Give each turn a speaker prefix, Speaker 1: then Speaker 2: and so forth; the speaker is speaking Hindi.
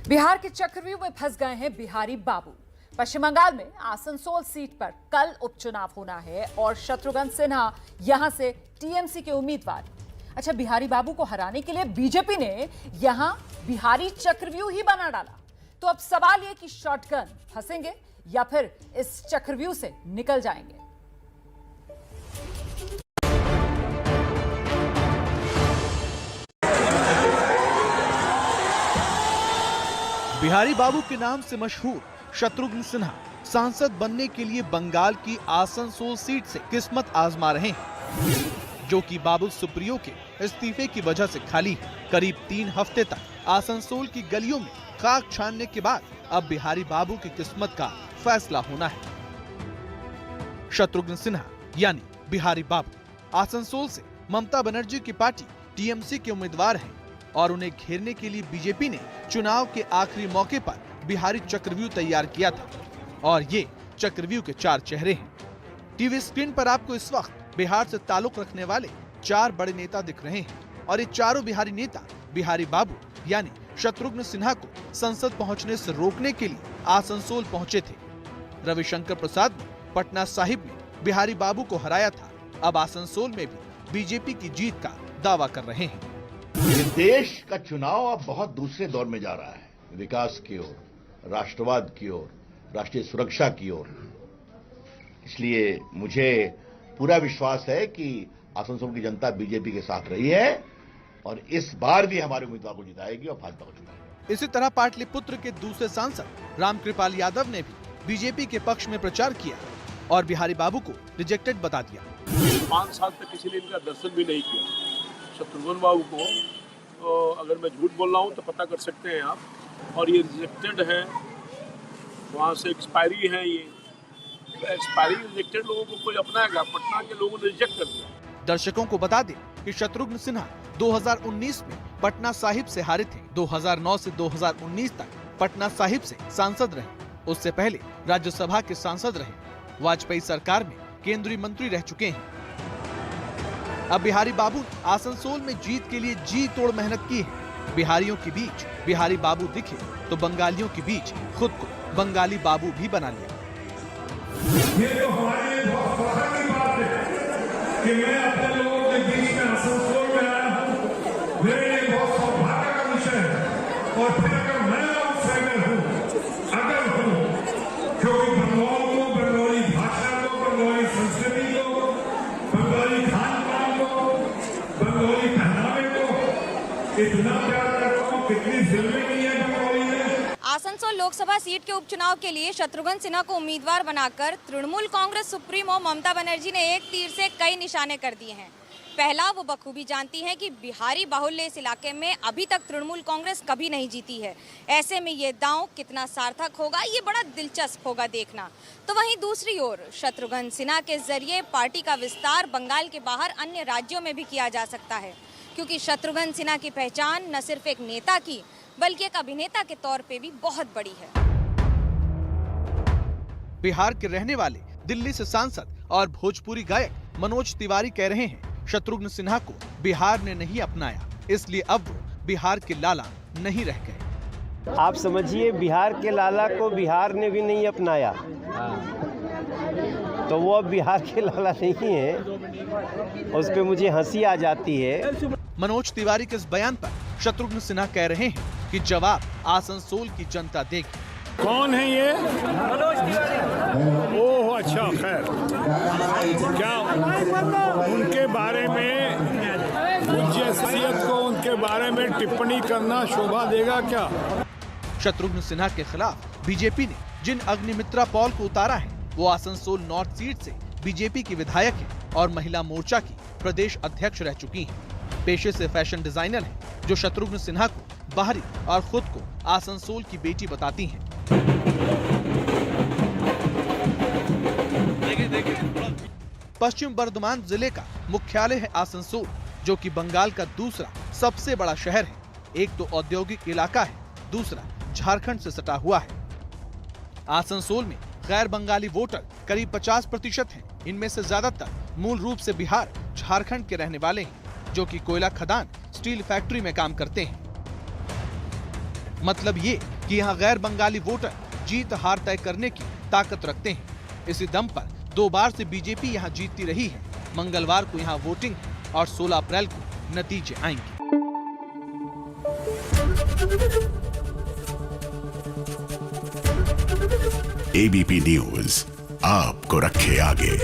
Speaker 1: बिहार के चक्रव्यूह में फंस गए हैं बिहारी बाबू। पश्चिम बंगाल में आसनसोल सीट पर कल उपचुनाव होना है और शत्रुघ्न सिन्हा यहां से टीएमसी के उम्मीदवार। अच्छा, बिहारी बाबू को हराने के लिए बीजेपी ने यहां बिहारी चक्रव्यूह ही बना डाला। तो अब सवाल यह कि शॉटगन फंसेंगे या फिर इस चक्रव्यूह से निकल जाएंगे।
Speaker 2: बिहारी बाबू के नाम से मशहूर शत्रुघ्न सिन्हा सांसद बनने के लिए बंगाल की आसनसोल सीट से किस्मत आजमा रहे हैं, जो कि बाबुल सुप्रियो के इस्तीफे की वजह से खाली है। करीब 3 हफ्ते तक आसनसोल की गलियों में खाक छानने के बाद अब बिहारी बाबू की किस्मत का फैसला होना है। शत्रुघ्न सिन्हा यानी बिहारी बाबू आसनसोल से ममता बनर्जी की पार्टी टीएमसी के उम्मीदवार हैं और उन्हें घेरने के लिए बीजेपी ने चुनाव के आखिरी मौके पर बिहारी चक्रव्यूह तैयार किया था और ये चक्रव्यूह के 4 चेहरे हैं। टीवी स्क्रीन पर आपको इस वक्त बिहार से ताल्लुक रखने वाले 4 बड़े नेता दिख रहे हैं और ये चारों बिहारी नेता बिहारी बाबू यानी शत्रुघ्न सिन्हा को संसद पहुंचने से रोकने के लिए आसनसोल पहुंचे थे। रविशंकर प्रसाद ने पटना साहिब में बिहारी बाबू को हराया था। अब आसनसोल में भी बीजेपी की जीत का दावा कर रहे हैं।
Speaker 3: देश का चुनाव अब बहुत दूसरे दौर में जा रहा है, विकास की ओर, राष्ट्रवाद की ओर, राष्ट्रीय सुरक्षा की ओर। इसलिए मुझे पूरा विश्वास है कि आसनसोल की जनता बीजेपी के साथ रही है और इस बार भी हमारे उम्मीदवार को जिताएगी और भाजपा को जिताएगी।
Speaker 2: इसी तरह पाटलिपुत्र के दूसरे सांसद रामकृपाल यादव ने भी बीजेपी के पक्ष में प्रचार किया और बिहारी बाबू को रिजेक्टेड बता दिया।
Speaker 4: 5 साल तक किसी ने इनका दर्शन भी नहीं किया। शत्रुघ्न बाबू को तो अगर मैं झूठ बोल रहा हूँ तो पता कर सकते हैं आप, और ये रिजेक्टेड है, वहाँ से एक्सपायरी है। ये एक्सपायरी रिजेक्टेड लोगों को कोई अपनाएगा? पटना के लोगों ने रिजेक्ट कर दिया।
Speaker 2: दर्शकों को बता दें कि शत्रुघ्न सिन्हा 2019 में पटना साहिब से हारे थे। 2009 से 2019 तक पटना साहिब से सांसद रहे। उससे पहले राज्यसभा के सांसद रहे। वाजपेयी सरकार में केंद्रीय मंत्री रह चुके हैं। अब बिहारी बाबू ने आसनसोल में जीत के लिए जी तोड़ मेहनत की है। बिहारियों के बीच बिहारी बाबू दिखे तो बंगालियों के बीच खुद को बंगाली बाबू भी बना लिया।
Speaker 5: ये तो हमारे लिए बहुत फख्र की बात है कि मैं अपने लोगों के बीच में आसनसोल में आया हूँ। मेरे लिए बहुत सौभाग्य का विषय है। और फिर अगर मैं आउटसाइडर हूँ, अगर हूँ, क्योंकि बंगाल को, बंगाली भाषा को, बंगाली संस्कृति को, बंगाली खान पान को, बंगाली पहनावे को इतना प्यार करता हूँ, कितनी फिल्में की है बंगाली ने।
Speaker 6: आसनसोल लोकसभा सीट के उपचुनाव के लिए शत्रुघ्न सिन्हा को उम्मीदवार बनाकर तृणमूल कांग्रेस सुप्रीमो ममता बनर्जी ने एक तीर से कई निशाने कर दिए हैं। पहला, वो बखूबी जानती हैं कि बिहारी बाहुल्य इस इलाके में अभी तक तृणमूल कांग्रेस कभी नहीं जीती है। ऐसे में ये दांव कितना सार्थक होगा, ये बड़ा दिलचस्प होगा देखना। तो वहीं दूसरी ओर शत्रुघ्न सिन्हा के जरिए पार्टी का विस्तार बंगाल के बाहर अन्य राज्यों में भी किया जा सकता है, क्योंकि शत्रुघ्न सिन्हा की पहचान न सिर्फ एक नेता की बल्कि एक अभिनेता के तौर पे भी बहुत बड़ी है।
Speaker 2: बिहार के रहने वाले दिल्ली से सांसद और भोजपुरी गायक मनोज तिवारी कह रहे हैं, शत्रुघ्न सिन्हा को बिहार ने नहीं अपनाया, इसलिए अब वो बिहार के लाला नहीं रह गए।
Speaker 7: आप समझिए, बिहार के लाला को बिहार ने भी नहीं अपनाया, तो वो अब बिहार के लाला नहीं है। उस पे मुझे हंसी आ जाती है।
Speaker 2: मनोज तिवारी के इस बयान पर शत्रुघ्न सिन्हा कह रहे हैं कि जवाब आसनसोल की जनता देगी।
Speaker 4: कौन है ये? मनोज तिवारी। ओह अच्छा, खैर, क्या उनके बारे में, पूज्य शख्सियत को उनके बारे में टिप्पणी करना शोभा देगा क्या?
Speaker 2: शत्रुघ्न सिन्हा के खिलाफ बीजेपी ने जिन अग्निमित्रा पॉल को उतारा है, वो आसनसोल नॉर्थ सीट से बीजेपी की विधायक है और महिला मोर्चा की प्रदेश अध्यक्ष रह चुकी हैं। पेशे से फैशन डिजाइनर हैं, जो शत्रुघ्न सिन्हा को बाहरी और खुद को आसनसोल की बेटी बताती हैं। पश्चिम बर्धमान जिले का मुख्यालय है आसनसोल, जो कि बंगाल का दूसरा सबसे बड़ा शहर है। एक तो औद्योगिक इलाका है, दूसरा झारखंड से सटा हुआ है। आसनसोल में गैर बंगाली वोटर करीब 50% हैं। इनमें से ज्यादातर मूल रूप से बिहार, झारखंड के रहने वाले हैं, जो कि कोयला खदान, स्टील फैक्ट्री में काम करते हैं। मतलब ये कि यहाँ गैर बंगाली वोटर जीत हार तय करने की ताकत रखते हैं। इसी दम पर 2 बार से बीजेपी यहाँ जीतती रही है। मंगलवार को यहाँ वोटिंग है और 16 अप्रैल को नतीजे आएंगे।
Speaker 8: एबीपी न्यूज आपको रखे आगे।